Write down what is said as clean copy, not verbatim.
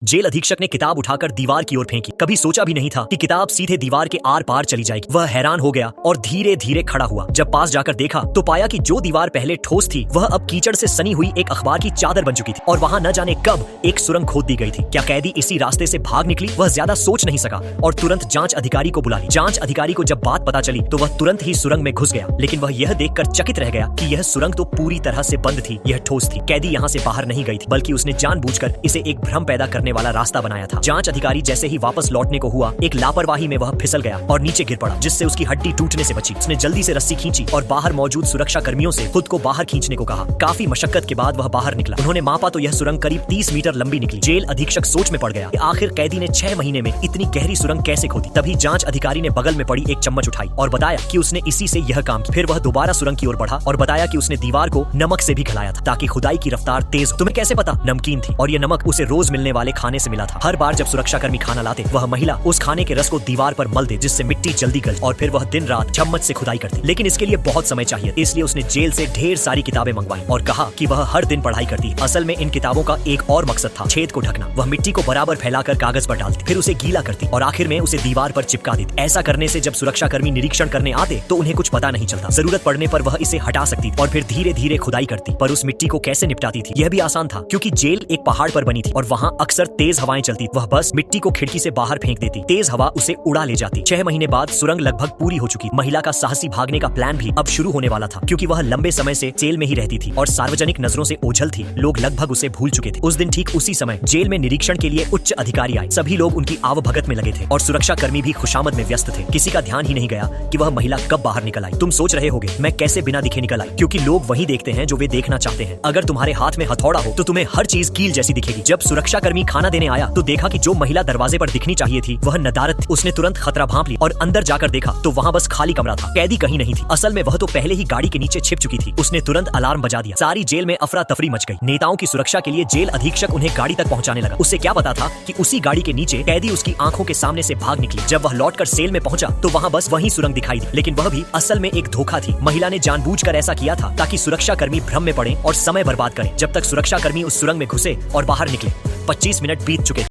Jail अधीक्षक ने किताब उठाकर दीवार की ओर फेंकी। कभी सोचा भी नहीं था कि किताब सीधे दीवार के आर पार चली जाएगी। वह हैरान हो गया और धीरे धीरे खड़ा हुआ। जब पास जाकर देखा तो पाया कि जो दीवार पहले ठोस थी वह अब कीचड़ से सनी हुई एक अखबार की चादर बन चुकी थी और वहाँ न जाने कब एक सुरंग खोद दी गई थी। क्या कैदी इसी रास्ते से भाग निकली? वह ज्यादा सोच नहीं सका और तुरंत जांच अधिकारी को बुला ली। जांच अधिकारी को जब बात पता चली तो वह तुरंत ही सुरंग में घुस गया, लेकिन वह यह देखकर चकित रह गया कि यह सुरंग तो पूरी तरह से बंद थी। यह ठोस थी। कैदी यहाँ से बाहर नहीं गई थी, बल्कि उसने जानबूझकर इसे एक भ्रम पैदा करने वाला रास्ता बनाया था। जांच अधिकारी जैसे ही वापस लौटने को हुआ, एक लापरवाही में वह फिसल गया और नीचे गिर पड़ा, जिससे उसकी हड्डी टूटने से बची। उसने जल्दी से रस्सी खींची और बाहर मौजूद सुरक्षा कर्मियों से खुद को बाहर खींचने को कहा। काफी मशक्कत के बाद वह बाहर निकला। उन्होंने मापा तो यह सुरंग करीब 30 मीटर लंबी निकली। जेल अधीक्षक सोच में पड़ गया कि आखिर कैदी ने 6 महीने में इतनी गहरी सुरंग कैसे खोदी। तभी जांच अधिकारी ने बगल में पड़ी एक चम्मच उठाई और बताया कि उसने इसी से यह काम किया। फिर वह दोबारा सुरंग की ओर बढ़ा और बताया कि उसने दीवार को नमक से भी खिलाया था ताकि खुदाई की रफ्तार तेज हो। तुम्हें कैसे पता? नमकीन थी और यह नमक उसे रोज मिलने वाले खाने से मिला था। हर बार जब सुरक्षाकर्मी खाना लाते, वह महिला उस खाने के रस को दीवार पर मल दे, जिससे मिट्टी जल्दी गले और फिर वह दिन रात चम्मच से खुदाई करती। लेकिन इसके लिए बहुत समय चाहिए, इसलिए उसने जेल से ढेर सारी किताबें मंगवाई और कहा कि वह हर दिन पढ़ाई करती। असल में इन किताबों का एक और मकसद था, छेद को ढकना। वह मिट्टी को बराबर फैलाकर कागज पर डालती, फिर उसे गीला करती और आखिर में उसे दीवार पर चिपका देती। ऐसा करने से जब सुरक्षाकर्मी निरीक्षण करने आते तो उन्हें कुछ पता नहीं चलता। जरूरत पड़ने पर वह इसे हटा सकती और फिर धीरे धीरे खुदाई करती। पर उस मिट्टी को कैसे निपटाती थी यह भी आसान था, क्योंकि जेल एक पहाड़ पर बनी थी और वहाँ अक्सर तेज हवाएं चलती। वह बस मिट्टी को खिड़की से बाहर फेंक देती, तेज हवा उसे उड़ा ले जाती। 6 महीने बाद सुरंग लगभग पूरी हो चुकी। महिला का साहसी भागने का प्लान भी अब शुरू होने वाला था, क्योंकि वह लंबे समय से जेल में ही रहती थी और सार्वजनिक नजरों से ओझल थी। लोग लगभग उसे भूल चुके थे। उस दिन ठीक उसी समय जेल में निरीक्षण के लिए उच्च अधिकारी आए। सभी लोग उनकी आवभगत में लगे थे और सुरक्षा कर्मी भी खुशामद में व्यस्त थे। किसी का ध्यान ही नहीं गया कि वह महिला कब बाहर निकल आई। तुम सोच रहे होगे मैं कैसे बिना दिखे निकल आई, क्योंकि लोग वही देखते हैं जो वे देखना चाहते हैं। अगर तुम्हारे हाथ में हथौड़ा हो तो तुम्हें हर चीज कील जैसी दिखेगी। जब सुरक्षा कर्मी खाना देने आया तो देखा कि जो महिला दरवाजे पर दिखनी चाहिए थी वह नदारत थी। उसने तुरंत खतरा भांप ली और अंदर जाकर देखा तो वहाँ बस खाली कमरा था। कैदी कहीं नहीं थी। असल में वह तो पहले ही गाड़ी के नीचे छिप चुकी थी। उसने तुरंत अलार्म बजा दिया। सारी जेल में अफरा तफरी मच गई। नेताओं की सुरक्षा के लिए जेल अधीक्षक उन्हें गाड़ी तक पहुंचाने लगा। उससे क्या पता था कि उसी गाड़ी के नीचे कैदी उसकी आंखों के सामने से भाग निकली। जब वह लौटकर सेल में पहुंचा तो वहाँ बस वही सुरंग दिखाई दी, लेकिन वह भी असल में एक धोखा थी। महिला ने जानबूझकर ऐसा किया था ताकि सुरक्षा कर्मी भ्रम में पड़े और समय बर्बाद करें। जब तक सुरक्षा कर्मी उस सुरंग में घुसे और बाहर निकले 25 मिनट बीत चुके।